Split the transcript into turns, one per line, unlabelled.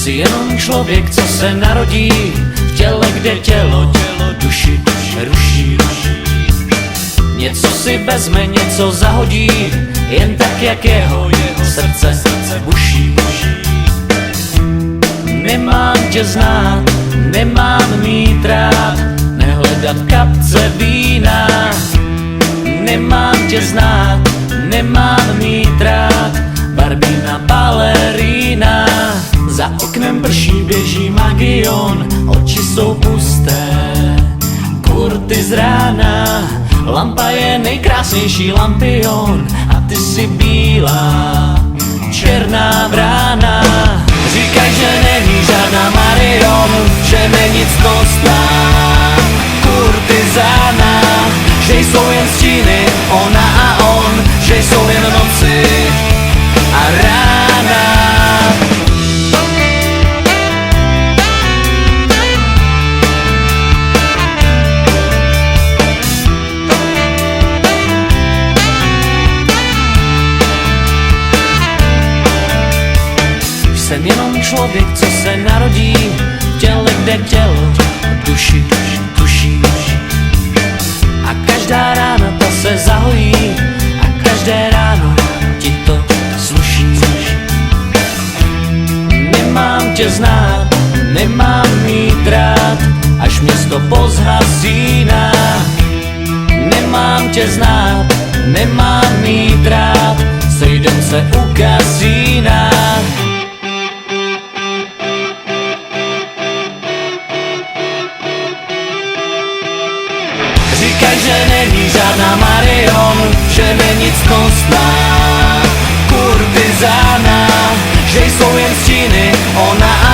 Jsi jenom člověk, co se narodí v těle, kde tělo duši ruší. Něco si vezme, něco zahodí, jen tak, jak jeho srdce buší. Nemám tě znát, nemám mít rád, nehledat v kapce vína. Nemám tě znát, nemám mít rád, Barbína balerína. Za oknem prší, běží Magion, oči jsou pusté, kurty z rána. Lampa je nejkrásnější lampion a ty jsi bílá, černá vrána. Říkaj, že není žádná Marion, že není ctnostná, kurtizána, že jsou jen stíny, ona a on, že jsou jen noci a rána. Jsem jenom člověk, co se narodí v těle, kde tělo duši tuší. A každá rána ta se zahojí a každé ráno ti to sluší. Nemám tě znát, nemám mít rád, až město pozhasíná. Nemám tě znát, nemám mít rád, sejdem se u kasína. Říkaj, že není žádná Marion, že není ctnostná, kurtizána, že jsou jen stíny, ona a